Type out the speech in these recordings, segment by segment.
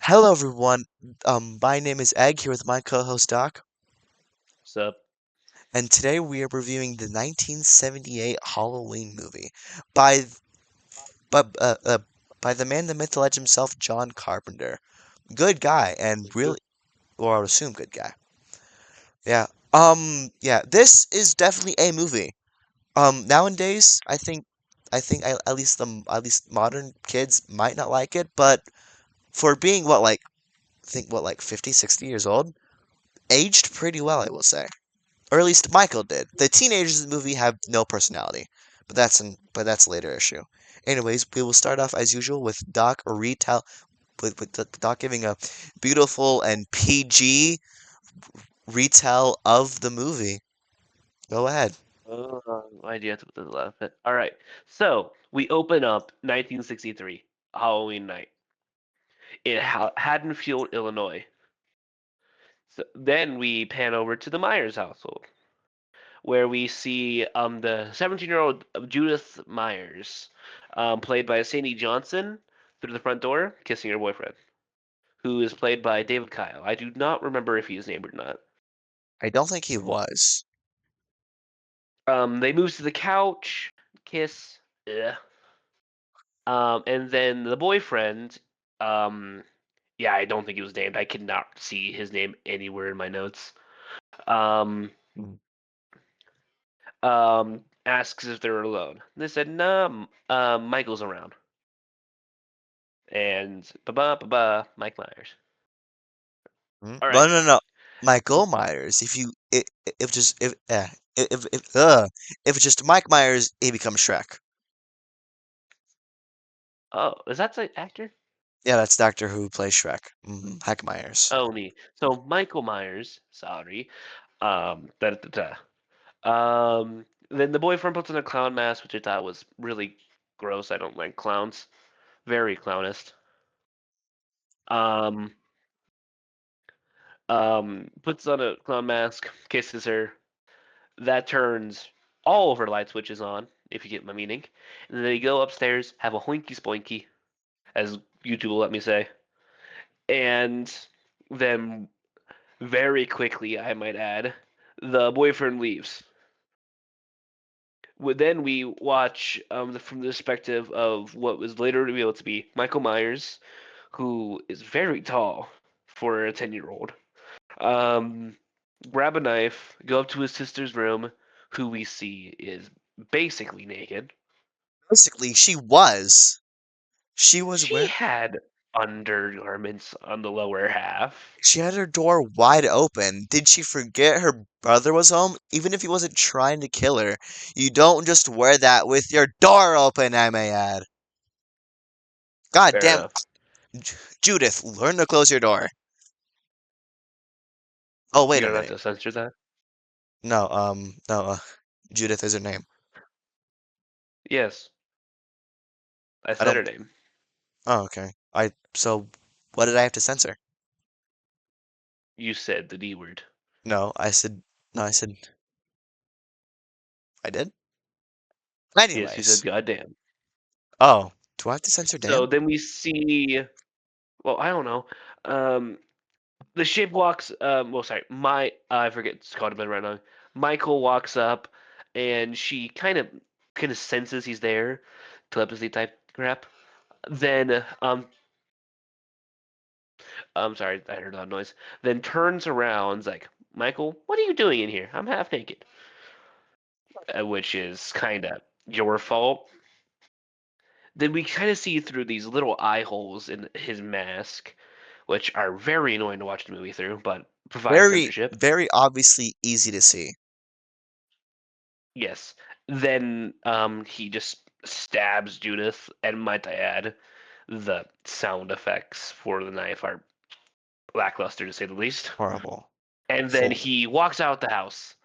Hello, everyone. My name is Egg here with my co-host Doc, Sup? and today we are reviewing the 1978 Halloween movie by by, uh, uh, by the man, the myth, the legend himself, John Carpenter. Good guy, and Mhm. really, or I would assume good guy. Yeah. Yeah. This is definitely a movie. Nowadays, at least modern kids might not like it, but for being like 50, 60 years old, aged pretty well, I will say. Or at least Michael did. The teenagers in the movie have no personality, but that's a later issue. Anyways, we will start off as usual with Doc retell with Doc giving a beautiful and PG retell of the movie. Go ahead. Why do you have to put this last bit? All right. So we open up 1963, Halloween night in Haddonfield, Illinois. So then we pan over to the Myers household, where we see the 17-year-old Judith Myers, played by Sadie Johnson, through the front door, kissing her boyfriend, who is played by David Kyle. I do not remember if he is named or not. I don't think he was. They move to the couch, kiss. Ugh. And then the boyfriend, um, yeah, I don't think he was named. I cannot see his name anywhere in my notes. Um, Mm. asks if they're alone. They said, "Nah, Michael's around." And ba Mike Myers. All No, right. no, no. Michael Myers. If just if it's just Mike Myers, he becomes Shrek. Oh, is that the actor? Yeah, that's Doctor Who plays Shrek. Mike Myers. Oh, me. So Michael Myers. Sorry. Da, da, da, da. Then the boyfriend puts on a clown mask, which I thought was really gross. I don't like clowns. Very clownist. Um, puts on a clown mask, kisses her. That turns all of her light switches on, if you get my meaning. And then they go upstairs, have a hoinky spoinky, as YouTube will let me say. And then, very quickly, I might add, the boyfriend leaves. Then we watch from the perspective of what was later revealed to be Michael Myers, who is very tall for a 10-year-old. Um, grab a knife, go up to his sister's room, who we see is basically naked. Basically, she was She where had undergarments on the lower half. she had her door wide open. Did she forget her brother was home? Even if he wasn't trying to kill her, you don't just wear that with your door open, I may add. God Fair damn, enough. Judith, learn to close your door. Oh, wait a You're gonna have minute. to censor that? No, no, Judith is her name. Yes, I I said her don't. name. Oh, okay. So, what did I have to censor? You said the D word. No, I said, no, I said, I did? Yes, you said Anyways. goddamn. Oh, do I have to censor So damn? then we see, well, I don't know. Um, the ship walks. Well, sorry, I forget it's called right now. Michael walks up, and she kind of senses he's there, telepathy type crap. Then, I'm sorry, I heard that noise. Then turns around, is like, Michael, what are you doing in here? I'm half naked, which is kind of your fault. Then we kind of see through these little eye holes in his mask, which are very annoying to watch the movie through, but provide Very, censorship. very obviously easy to see. Yes. Then he just stabs Judith, and might I add, the sound effects for the knife are lackluster to say the least. Horrible. And then Horrible. he walks out the house,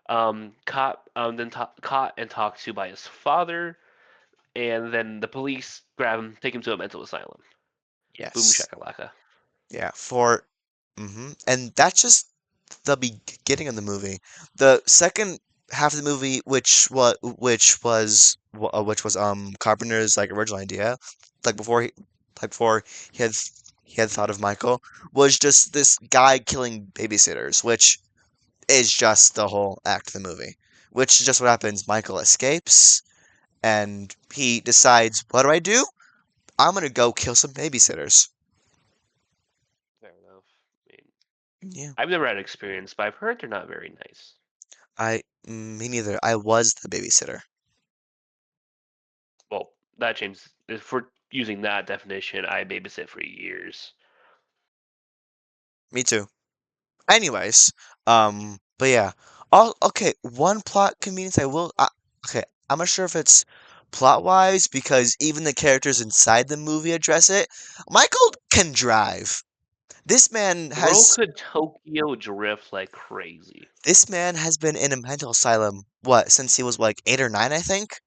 caught and talked to by his father, and then the police grab him, take him to a mental asylum. Boom Yes. shakalaka. Yeah, and that's just the beginning of the movie. The second half of the movie, which was Carpenter's like original idea, like before he had he had thought of Michael was just this guy killing babysitters, which is just the whole act of the movie. Which is just what happens. Michael escapes, and he decides, what do I do? I'm gonna go kill some babysitters. Fair enough. I mean, Yeah, I've never had experience, but I've heard they're not very nice. me neither. I was the babysitter. Well, that changes. If we're using that definition, I babysit for years. Me too. Anyways, but yeah. Okay, one plot convenience okay, I'm not sure if it's plot wise because even the characters inside the movie address it. Michael can drive. This man Bro has could Tokyo drift like crazy. this man has been in a mental asylum what since he was like 8 or 9, I think.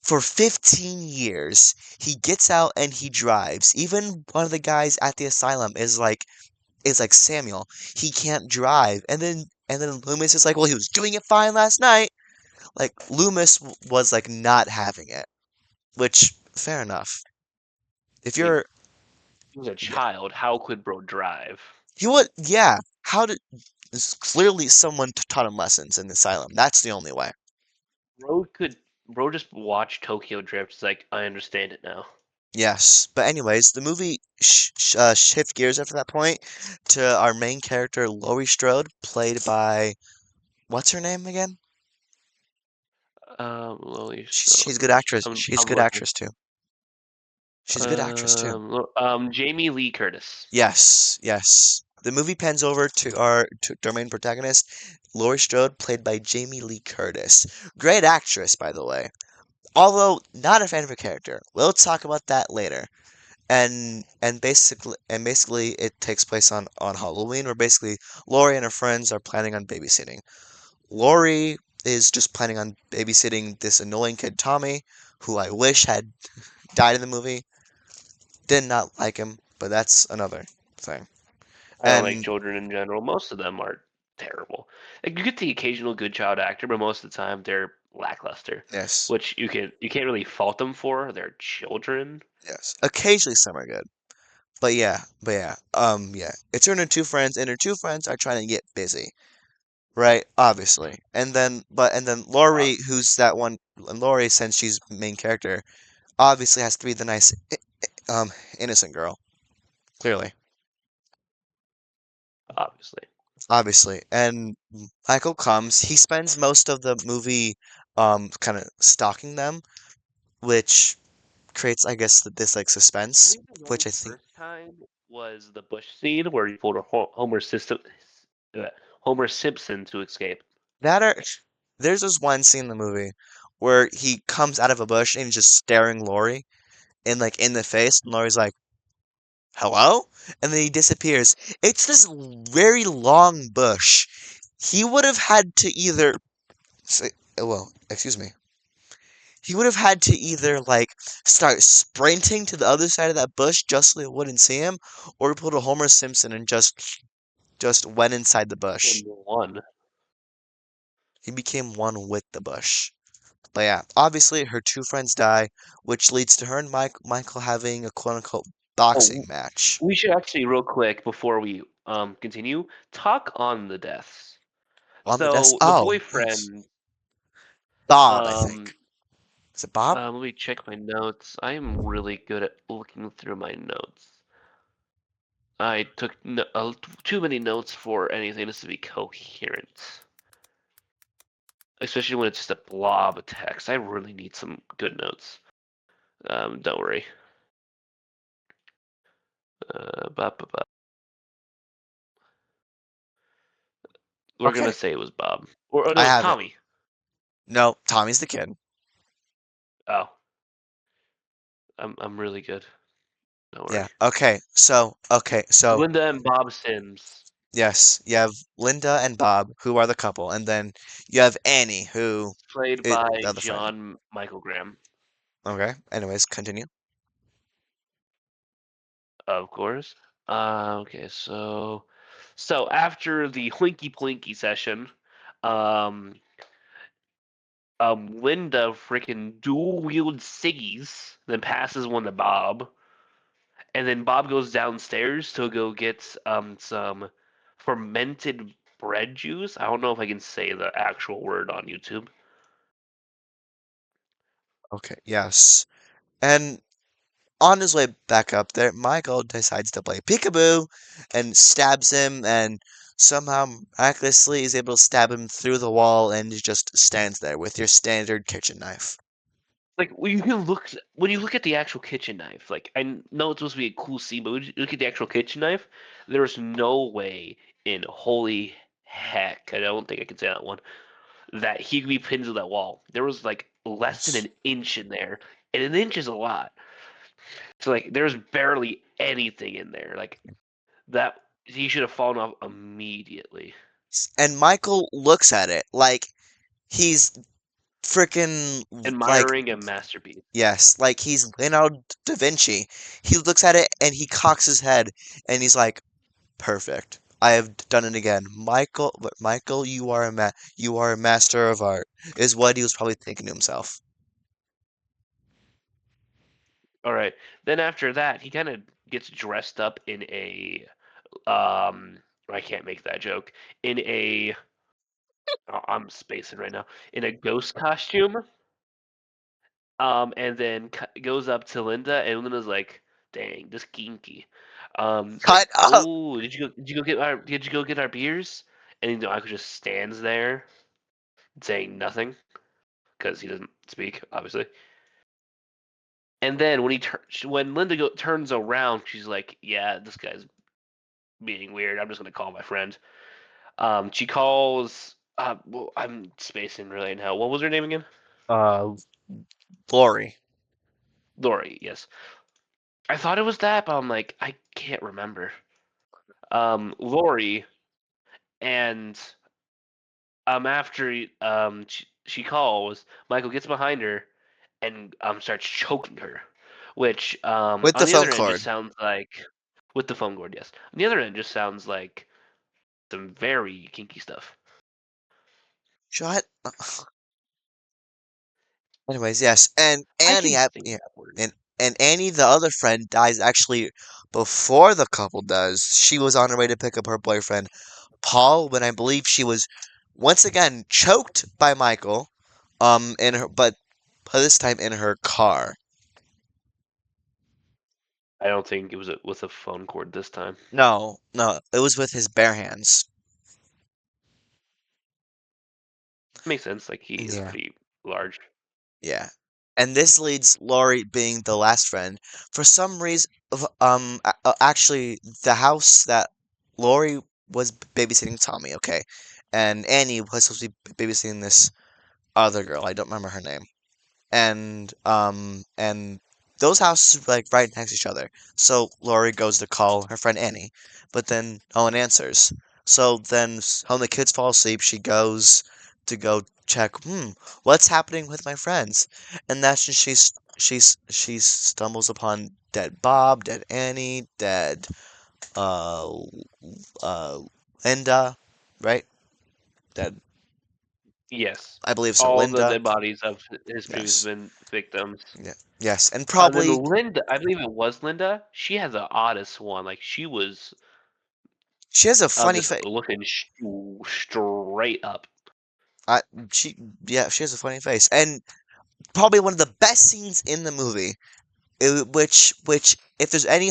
For 15 years, he gets out and he drives. Even one of the guys at the asylum is like Samuel. He can't drive. And then Loomis is like, well, he was doing it fine last night. Like Loomis was like not having it, which fair enough. If I mean, you're he was a yeah, child. How could bro drive? he would yeah. How did clearly someone taught him lessons in the asylum. That's the only way. Bro just watch Tokyo drift. It's like I understand it now. Yes, but anyways, the movie shift gears after that point to our main character Laurie Strode, played by what's her name again? Lily She's a good Strode. actress. She's a I'm good looking. actress too. She's a good actress too. Jamie Lee Curtis. Yes, yes. The movie pans over to our main protagonist, Laurie Strode, played by Jamie Lee Curtis. Great actress, by the way. Although not a fan of her character. We'll talk about that later. And basically it takes place on Halloween, where basically Laurie and her friends are planning on babysitting. Laurie is just planning on babysitting this annoying kid Tommy, who I wish had died in the movie. Did not like him, but that's another thing. I don't like And children in general. Most of them are terrible. Like you get the occasional good child actor, but most of the time they're lackluster, yes, which you can't really fault them for. They're children. yes, occasionally some are good. But yeah. It's her and her two friends, and her two friends are trying to get busy. Right, obviously. And then Uh, Laurie, who's that one, and Laurie, since she's main character, obviously has to be the nice, innocent girl. Clearly, obviously. obviously. And Michael comes. He spends most of the movie, kind of stalking them, which creates, I guess, this like I suspense, think the which very I think first time was the Bush scene where he pulled a uh, Homer Simpson to escape. that are. There's this one scene in the movie where he comes out of a bush and he's just staring Laurie in the face, and Laurie's like, hello? And then he disappears. It's this very long bush. He would have had to either say, well, excuse me. He would have had to either like start sprinting to the other side of that bush just so they wouldn't see him, or pull a Homer Simpson and just went inside the bush. In one. He became one with the bush. But yeah, obviously her two friends die, which leads to her and Michael having a quote unquote boxing Oh, match. we should actually real quick before we continue talk on the deaths. On the desk. So the Oh, yes. boyfriend. Bob, I think. Um, Is it Bob? let me check my notes. I am really good at looking through my notes. I took too many notes for anything just to be coherent. Especially when it's just a blob of text. I really need some good notes. Don't worry. Ba, ba, ba. We're gonna Okay. say it was Bob, or oh no, I it was have it. Tommy. No, Tommy's the kid. Oh, I'm really good. Don't worry. Yeah. Okay. So Linda and Bob Sims, yes, you have Linda and Bob, who are the couple, and then you have Annie, who played is by the other friend. John Michael Graham, Okay. Anyways, continue. of course. Okay, so after the Hoinky Plinky session, um, Linda freaking dual wield ciggies, then passes one to Bob, And then Bob goes downstairs to go get some fermented bread juice. I don't know if I can say the actual word on YouTube. Okay, yes. And on his way back up there, Michael decides to play peekaboo and stabs him, and somehow miraculously is able to stab him through the wall, and he just stands there with your standard kitchen knife. Like when you look at the actual kitchen knife, like I know it's supposed to be a cool scene, but when you look at the actual kitchen knife, there's no way in holy heck, I don't think I can say that one, that he could be pinned to that wall. There was like less than Yes. an inch in there, and an inch is a lot. So like there's barely anything in there. Like that he should have fallen off immediately. And Michael looks at it like he's freaking like Admiring a masterpiece. yes, like he's Leonardo da Vinci. He looks at it and he cocks his head and he's like, "Perfect. I have done it again." Michael, you are a master of art, is what he was probably thinking to himself. All right. Then after that, he kind of gets dressed up in a um I can't make that joke. In a I'm spacing right now. In a ghost costume. And then goes up to Linda, and Linda's like, "Dang, this kinky." It's like, Cut up. "Oh, did you go get our beers?" And Michael just stands there saying nothing because he doesn't speak, obviously. And then when Linda turns around, she's like, "Yeah, this guy's being weird. I'm just gonna call my friend." She calls. Well, I'm spacing right now. What was her name again? Uh, Lori. Lori. Yes, I thought it was that, but I'm like, I can't remember. Lori, and after she calls, Michael gets behind her and starts choking her, which With on the the phone other end just cord. sounds like with the phone cord. Yes, on the other end just sounds like some very kinky stuff. Shut. Anyways, yes, and I Annie, can say yeah, that word. and Annie, the other friend, dies actually before the couple does. She was on her way to pick up her boyfriend, Paul, when I believe she was once again choked by Michael, in her, but this time in her car. I don't think it was with a phone cord this time. No, no, it was with his bare hands. Makes sense. Like he is Yeah. pretty large. Yeah. And this leads Laurie being the last friend. For some reason, actually, the house that Laurie was babysitting Tommy, okay, and Annie was supposed to be babysitting this other girl. I don't remember her name. And those houses were like right next to each other. So Laurie goes to call her friend Annie, but then no one answers. So then when the kids fall asleep, she goes to go check, what's happening with my friends? And that's when she stumbles upon dead Bob, dead Annie, dead uh uh Linda, right? Dead, Yes, I believe so. all the Linda. dead bodies of his previous Yes. victims. Yeah. Yes. And And then probably Linda, I believe it was Linda. She has the oddest one. Like she was she has a funny just face. looking straight up. I she yeah, she has a funny face, and probably one of the best scenes in the movie. Which if there's any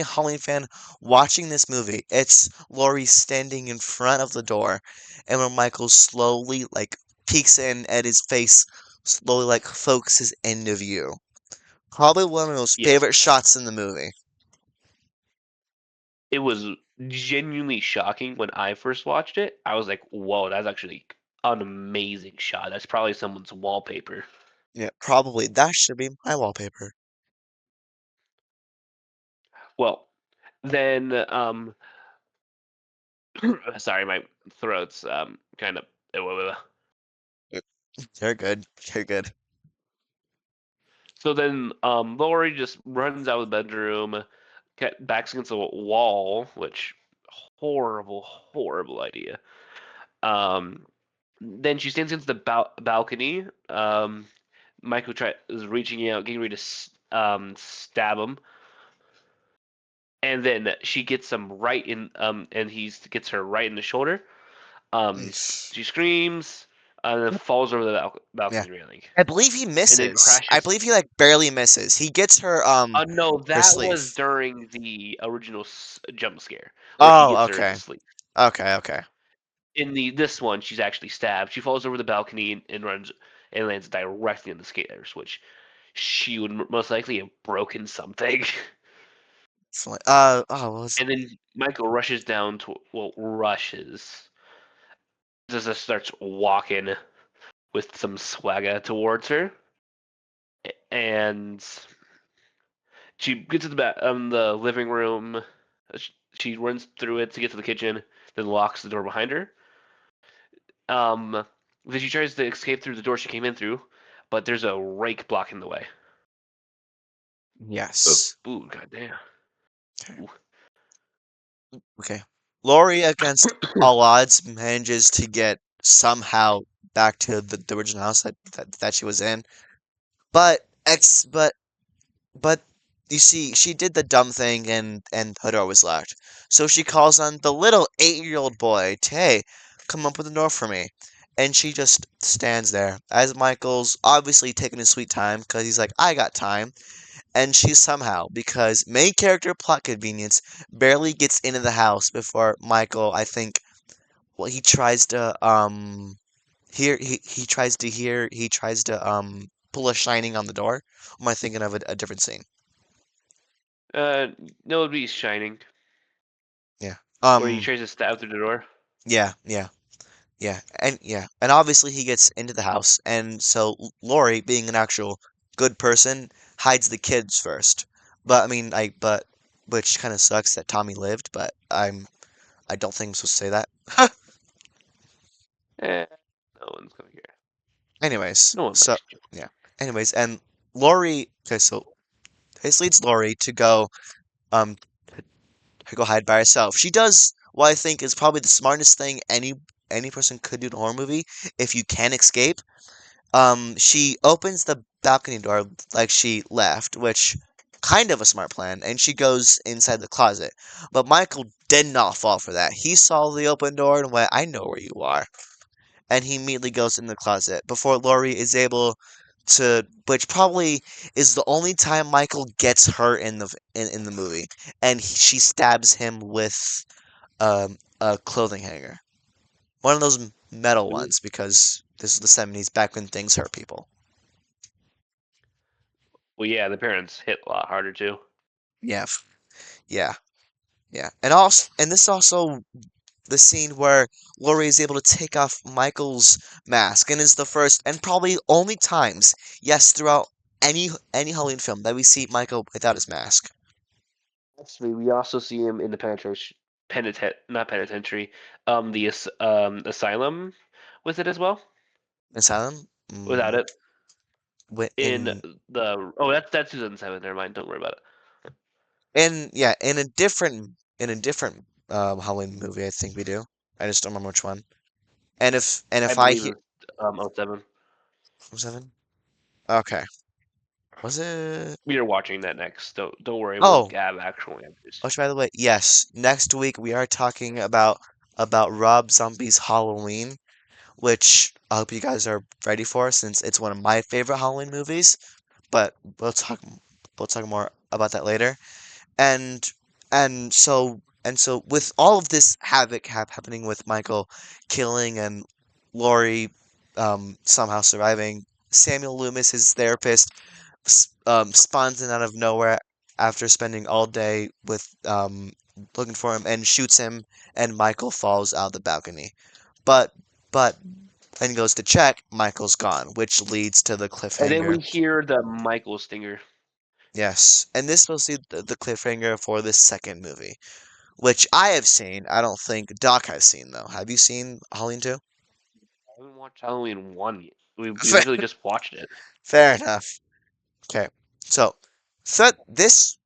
Halloween fan watching this movie, it's Laurie standing in front of the door, and when Michael slowly like peeks in at his face, slowly like focuses into view. Probably one of my most Yes, favorite shots in the movie. it was genuinely shocking when I first watched it. I was like, "Whoa, that's actually an amazing shot. That's probably someone's wallpaper." Yeah, probably that should be my wallpaper. Well, then sorry, my throat's kind of. You're good. You're good. So then Lori just runs out of the bedroom, backs against a wall, which horrible, horrible idea. Um, then she stands against the balcony. Michael is reaching out, getting ready to stab him. and then she gets him right in and he gets her right in the shoulder. Eesh. She screams and then falls over the Yeah. balcony railing I believe he and then misses. I crashes. believe he like barely misses. He gets her No, her that was sleeve. during the original jump scare where he Oh, gets her to okay. sleep. Okay. In this one, she's actually stabbed. She falls over the balcony and runs and lands directly on the skaters, which she would most likely have broken something. Oh, what was And then Michael rushes down to rushes. Just starts walking with some swagger towards her, and she gets to the living room. She runs through it to get to the kitchen, then locks the door behind her. Then she tries to escape through the door she came in through, but there's a rake blocking the way. Yes. Ooh, goddamn. Okay. Laurie, against all odds, manages to get somehow back to the original house that she was in. But ex but you see, she did the dumb thing and her door was locked. So she calls on the little 8-year-old boy to, hey, come up with a door for me. And she just stands there as Michael's obviously taking his sweet time because he's like, I got time. And she somehow, because main character plot convenience, barely gets into the house before Michael, I think, well, he tries to he tries to pull a shining on the door. Or am I thinking of a different scene? No, it'd be Shining, Yeah. where he tries to stab through the door. Yeah, and obviously he gets into the house, and so Lori, being an actual good person, hides the kids first. But I mean, which kind of sucks that Tommy lived, but I don't think I'm supposed to say that. Eh, no one's gonna hear. Anyways, No one so likes you. yeah. Anyways, and Lori, okay, so this leads Lori to go um to go hide by herself. She does what I think is probably the smartest thing any person could do in a horror movie if you can escape. She opens the balcony door like she left, which kind of a smart plan, and she goes inside the closet. But Michael did not fall for that. He saw the open door and went, I know where you are. And he immediately goes in the closet before Laurie is able to, which probably is the only time Michael gets her in the movie, and she stabs him with a clothing hanger, one of those metal ones, because this is the 70s, back when things hurt people. Well, yeah, the parents hit a lot harder too. Yeah, yeah, yeah, and this also the scene where Laurie is able to take off Michael's mask, and is the first and probably only times, yes, throughout any Halloween film that we see Michael without his mask. Actually, we also see him in the not penitentiary, the asylum with it as well. Asylum, Without it, in in that's 2007. Never mind. Don't worry about it. yeah, in a different Halloween movie, I think we do. I just don't remember which one. And I if I believe hear it was 07. 7, okay, was it? We are watching that next. Don't worry. We'll Oh, have actual answers. which by the way, yes, next week we are talking about Rob Zombie's Halloween, which I hope you guys are ready for since it's one of my favorite Halloween movies. But we'll talk more about that later. And and so with all of this havoc happening with Michael killing and Laurie somehow surviving, Samuel Loomis, his therapist, spawns in out of nowhere after spending all day with looking for him and shoots him, and Michael falls out the balcony. But when he goes to check, Michael's gone, which leads to the And then cliffhanger. we hear the Michael stinger. Yes, and this will see the cliffhanger for the second movie, which I have seen. I don't think Doc has seen though. Have you seen Halloween 2? I haven't watched Halloween 1 yet. We Fair, literally just watched it. fair enough. Okay, so this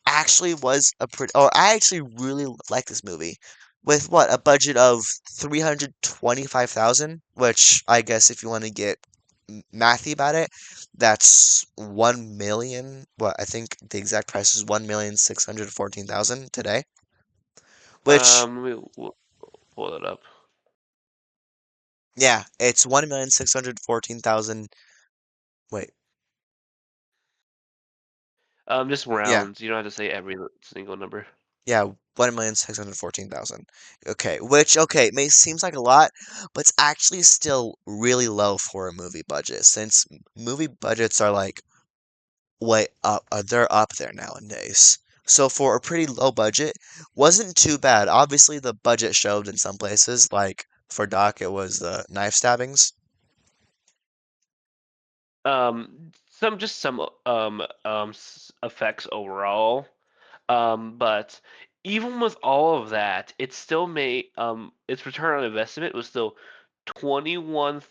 actually was a pretty. Oh, I actually really like this movie. With what, a budget of 325,000, which I guess if you want to get mathy about it, that's 1 million. What I think the exact price is 1,614,000 today. Which, We'll pull it up. yeah, it's 1,614,000. Wait, Just yeah, rounds. You don't have to say every single number. yeah, 1,614,000. Okay, may seems like a lot, but it's actually still really low for a movie budget, since movie budgets are like way up. They're up there nowadays. So for a pretty low budget, wasn't too bad. Obviously, the budget showed in some places, like for Doc, it was the knife stabbings. Some effects overall. But even with all of that, it still made its return on investment was still 21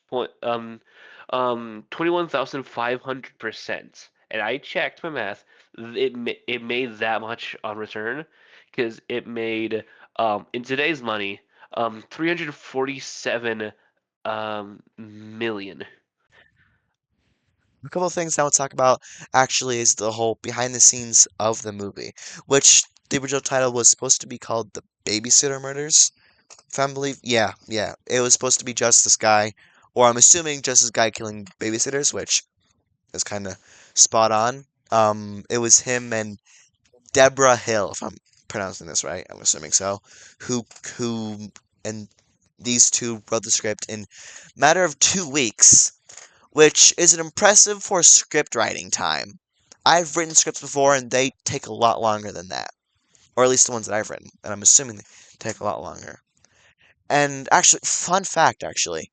point 21,500%. And I checked my math. It made that much on return because it made in today's money 347 million. A couple of things I want to talk about actually is the whole behind the scenes of the movie, which the original title was supposed to be called The Babysitter Murders. If I believe, yeah, it was supposed to be just this guy, or I'm assuming just this guy killing babysitters, which is kind of spot on. It was him and Deborah Hill, if I'm pronouncing this right. I'm assuming so. Who and these two wrote the script in matter of 2 weeks, which is an impressive for script writing time. I've written scripts before and they take a lot longer than that, or at least the ones that I've written, and I'm assuming they take a lot longer. And actually, fun fact, actually,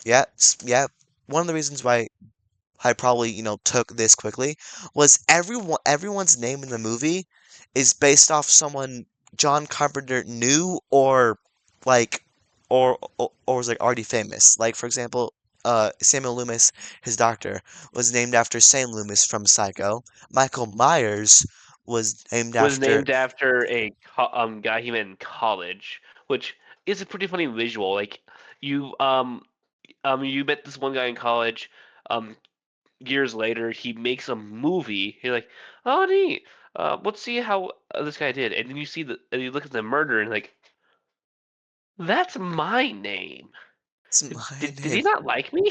yeah, one of the reasons why I probably, took this quickly was everyone's name in the movie is based off someone John Carpenter knew or like or was like already famous. Like for example, Samuel Loomis, his doctor, was named after Sam Loomis from Psycho. Michael Myers was named Was after named after a guy he met in college, which is a pretty funny visual. Like you you met this one guy in college. Um, Years later, he makes a movie. You're like, oh neat. Let's see how this guy did. And then and you look at the murder and like, that's my name. it's my Did he name. not like me?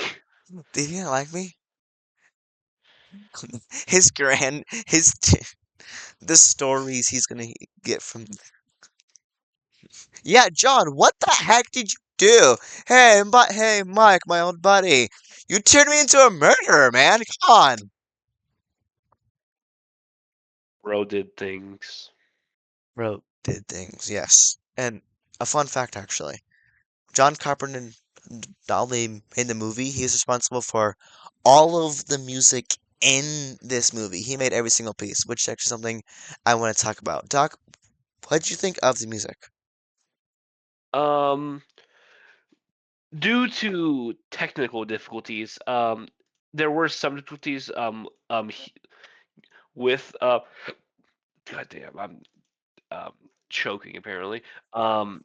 Did he not like me? His the stories he's gonna get from. Yeah, John, what the heck did you do? Hey, Mike, my old buddy, you turned me into a murderer, man. Come on. Bro did things. Bro did things, yes. And a fun fact, actually, John Carpenter not only made the movie, he's responsible for all of the music in this movie. He made every single piece, which is actually something I want to talk about. Doc, what did you think of the music? Um, Due to technical difficulties, there were some difficulties with God damn, I'm um, choking apparently. Um,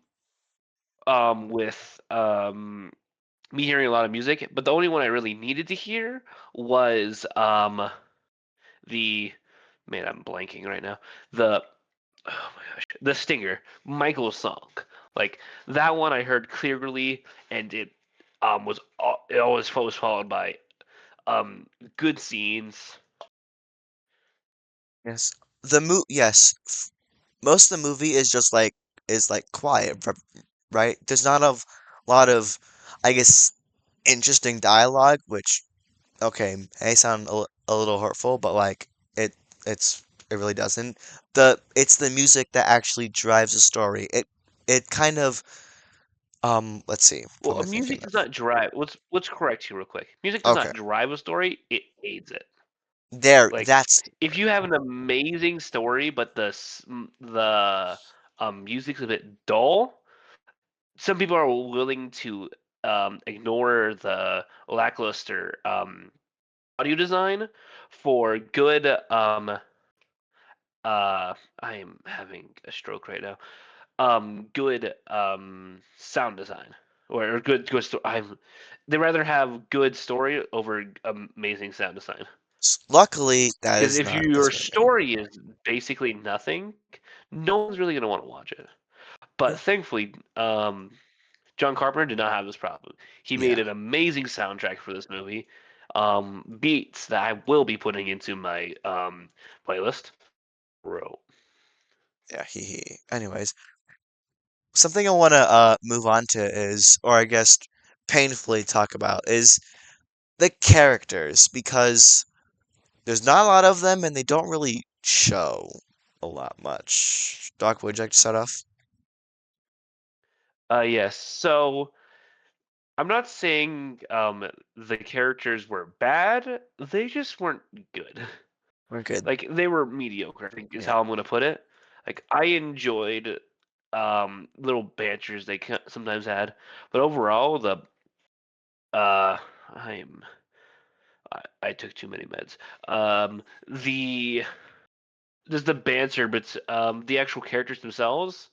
with me hearing a lot of music, but the only one I really needed to hear was the man. I'm blanking right now. The oh my gosh, the Stinger, Michael's song. Like that one, I heard clearly, and it always was followed by good scenes. Yes. Yes. Most of the movie is like quiet, right? There's not a lot of, I guess, interesting dialogue, which okay, may sound a little hurtful, but like it it really doesn't. It's the music that actually drives the story. It kind of let's see, what Well, am I thinking music does of? not drive. Let's correct you real quick. Music does Okay, not drive a story; it aids it. Like that's if you have an amazing story, but the music's a bit dull, some people are willing to ignore the lackluster audio design for good I am having a stroke right now. Good sound design. or good story. They rather have good story over amazing sound design. Luckily, that Because is if not your this movie. story is basically nothing, no one's really gonna want to watch it. But thankfully, John Carpenter did not have this problem. He made Yeah, an amazing soundtrack for this movie. Beats that I will be putting into my playlist. Bro, yeah, Anyways, something I want to move on to is, or I guess painfully talk about, is the characters because there's not a lot of them and they don't really show a lot much. Doc, would you like to start off? yes. So I'm not saying the characters were bad. They just weren't good. We're good. Like they were mediocre, I think is Yeah. how I'm gonna put it. Like I enjoyed little banters they sometimes had, but overall the uh I'm I took too many meds. The Just the banter, but the actual characters themselves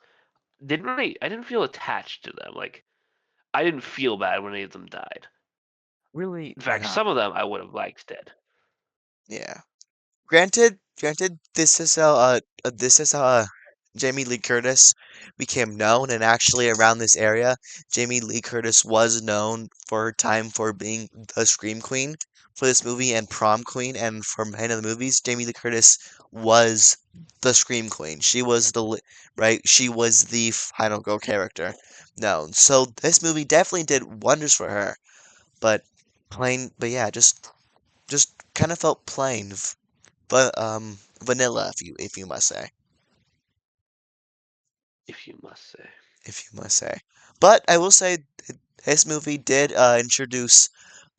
didn't really. I didn't feel attached to them. Like I didn't feel bad when any of them died. Really In fact, not. some of them I would have liked dead. Yeah. Granted, this is how Jamie Lee Curtis became known, and actually around this area, Jamie Lee Curtis was known for her time for being the Scream Queen for this movie and Prom Queen, and for many of the movies, Jamie Lee Curtis was the Scream Queen. She was right. She was the final girl character known. So this movie definitely did wonders for her, but but yeah, just kind of felt plain. But vanilla, if you must say, If you must say. if you must say. But I will say this movie did introduce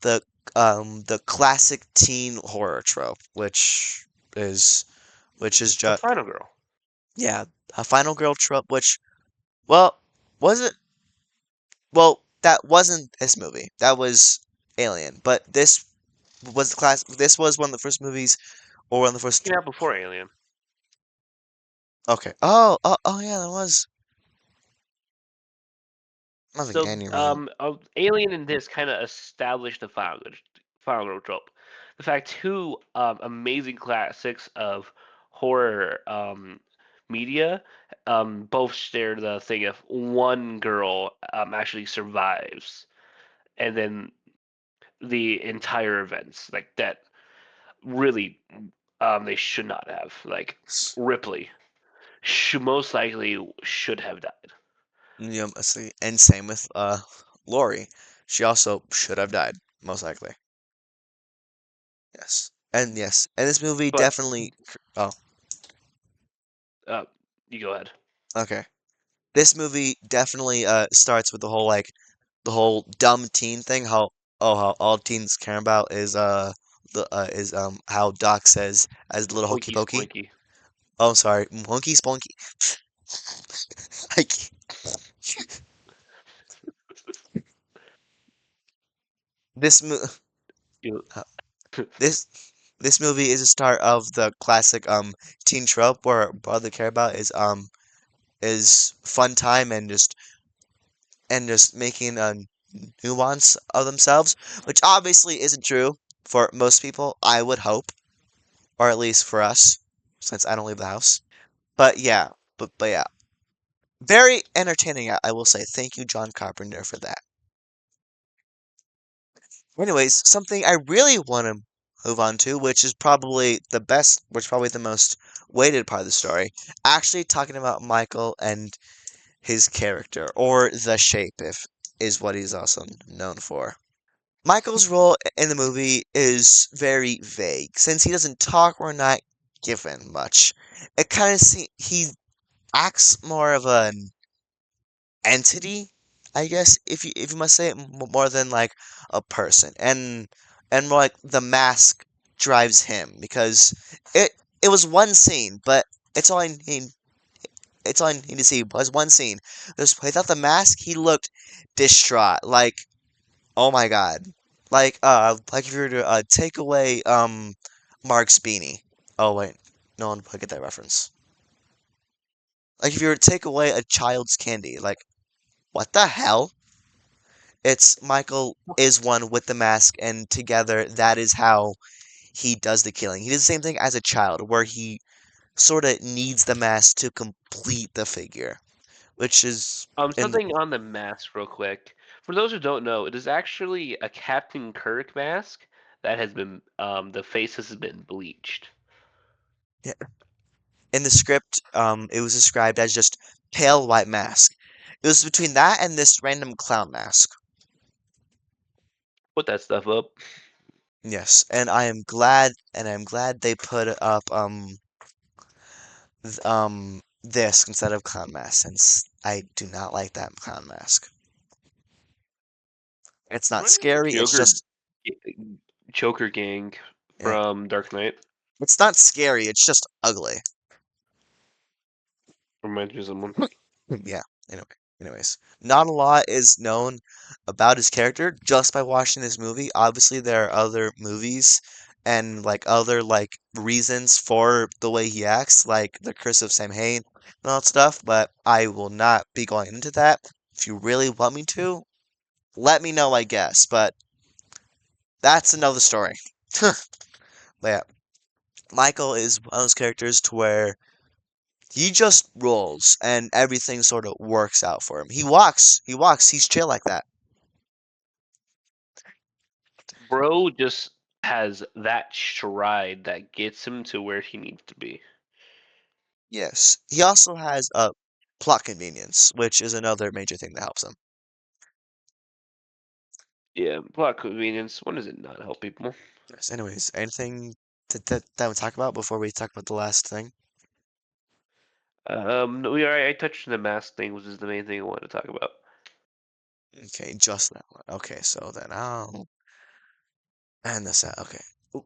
the the classic teen horror trope, is The just final girl. yeah, a final girl trope. Which well, was it? Well, that wasn't this movie. That was Alien. But this was the class. This was one of the first movies, or one of the first. Came out before Alien. Okay. Oh yeah, that was. I think So, Alien. Alien and this kind of established the final girl trope. The fact two amazing classics of horror media both share the thing of one girl actually survives, and then the entire events like that really they should not have. Like Ripley should most likely should have died. Yeah, and same with Lori. She also should have died, most likely. Yes, and this movie But definitely. Oh, uh, you go ahead. okay. This movie definitely starts with the whole dumb teen thing. How all teens care about is how Doc says as the little hokey Oinky pokey. Spoinky. Oh, sorry, monkey spunky. I can't- this mo You- uh, this this movie is the start of the classic teen trope where all they care about is fun time and just making a nuance of themselves, which obviously isn't true for most people, I would hope, or at least for us, since I don't leave the house. But yeah, but yeah, very entertaining. I will say thank you, John Carpenter, for that. Anyways, something I really want to move on to, which is probably the most weighted part of the story, actually talking about Michael and his character, or the shape, if is what he's also known for. Michael's role in the movie is very vague. Since he doesn't talk, we're not given much. It kind of he acts more of an entity, I guess, if you must say it, more than like a person, and more like the mask drives him because it it was one scene, but it's all I need. It's all I need to see was one scene. Without the mask, he looked distraught. Like, oh my god. Like if you were to take away Mark's beanie. Oh wait, no one would get that reference. Like if you were to take away a child's candy, like what the hell? It's Michael is one with the mask, and together that is how he does the killing. He does the same thing as a child, where he sort of needs the mask to complete the figure, which is in Something on the mask, real quick. For those who don't know, it is actually a Captain Kirk mask that has been the face has been bleached. yeah, in the script. It was described as just pale white mask. It was between that and this random clown mask. Put that stuff up. Yes, and I'm glad they put up this instead of clown mask, since I do not like that clown mask. It's not Reminds me of the scary. It's just Joker gang yeah, from Dark Knight. it's not scary. It's just ugly. Reminds me of someone. Yeah. Anyway, anyways, not a lot is known about his character just by watching this movie. Obviously, there are other movies and like other like reasons for the way he acts, like the Curse of Samhain and all that stuff. But I will not be going into that. If you really want me to, let me know, I guess. But that's another story. But yeah, Michael is one of those characters to where he just rolls and everything sort of works out for him. He walks, he's chill like that. Bro just has that stride that gets him to where he needs to be. Yes. He also has a plot convenience, which is another major thing that helps him. Yeah, plot convenience. When does it not help people? Yes. Anyways, anything that we talk about before we talk about the last thing? No, we already I touched on the mask thing, which is the main thing I wanted to talk about. Okay, just that one. Okay, so then I'll end this out. Okay. Oop,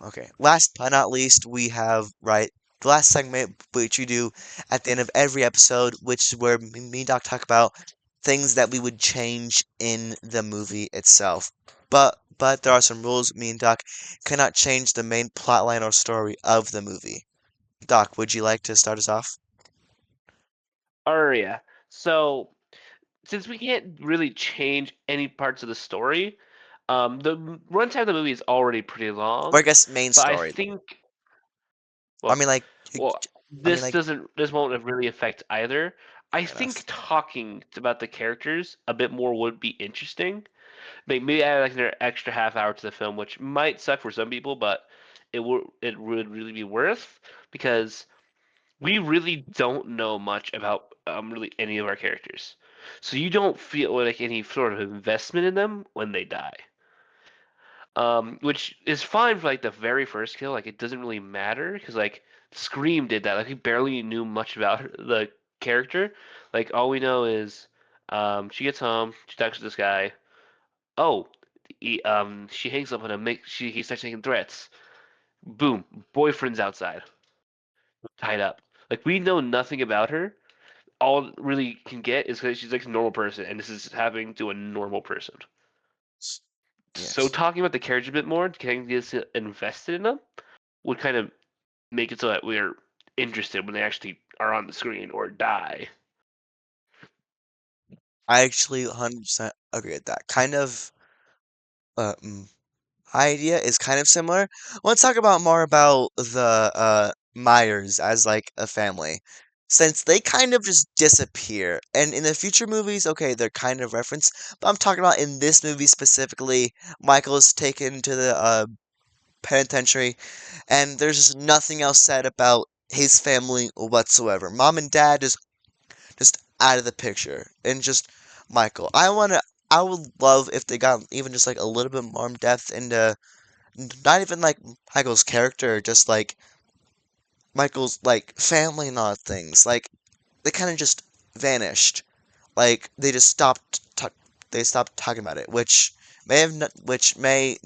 okay. Last but not least, we have right the last segment which we do at the end of every episode, which is where me and Doc talk about things that we would change in the movie itself. But there are some rules. Me and Doc cannot change the main plotline or story of the movie. Doc, would you like to start us off? Yeah. So since we can't really change any parts of the story, runtime of the movie is already pretty Or long. I guess main But I story. think, I well, mean, like, well, I mean, this like, doesn't, this won't really affect either. I fair think enough. talking about the characters a bit more would be interesting. Maybe add like an extra half hour to the film, which might suck for some people, but it would really be worth because we really don't know much about really any of our characters. So you don't feel like any sort of investment in them when they die. Which is fine for like the very first kill. Like it doesn't really matter because like Scream did that. Like we barely knew much about the character. Like all we know is she gets home, she talks to this guy. Oh, she hangs up on him. He starts making threats. Boom, boyfriend's outside, tied up. Like we know nothing about her. All really can get is because she's like a normal person, and this is happening to a normal person. So Yes. talking about the characters a bit more, getting us invested in them, would kind of make it so that we're interested when they actually are on the screen or die. I actually 100% agree with that. Kind of, idea is kind of similar. Let's talk about more about the Myers as like a family. Since they kind of just disappear. And in the future movies, okay, they're kind of referenced, but I'm talking about in this movie specifically, Michael is taken to the penitentiary and there's just nothing else said about his family whatsoever. Mom and dad just out of the picture. And just Michael. I would love if they got even just like a little bit more depth into not even like Michael's character, just like Michael's like family and all things. Like they kind of just vanished. Like they just they stopped talking about it, which which may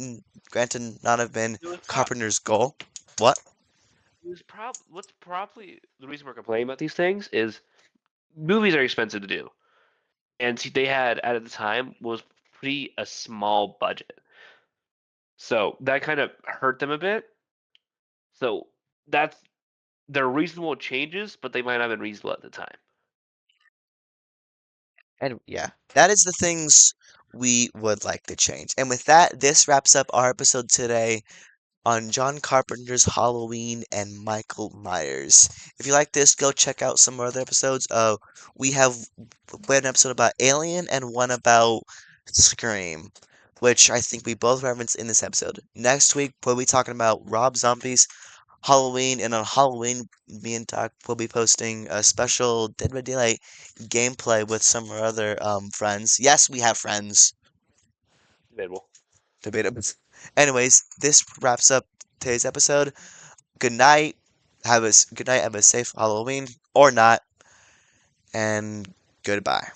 granted not have been It was Carpenter's goal. What? what's probably the reason we're complaining about these things is movies are expensive to do, and see, they had at the time was pretty a small budget, so that kind of hurt them a bit. So that's they're reasonable changes, but they might not have been reasonable at the time. And yeah, that is the things we would like to change. And with that, this wraps up our episode today on John Carpenter's Halloween and Michael Myers. If you like this, go check out some other episodes. We have an episode about Alien and one about Scream, which I think we both referenced in this episode. Next week, we'll be talking about Rob Zombie's Halloween, and on Halloween, me and Doc will be posting a special Dead by Daylight gameplay with some of our other friends. Yes, we have friends. Debatable. Debatable. Anyways, this wraps up today's episode. Good night. Good night. Have a safe Halloween or not, and goodbye.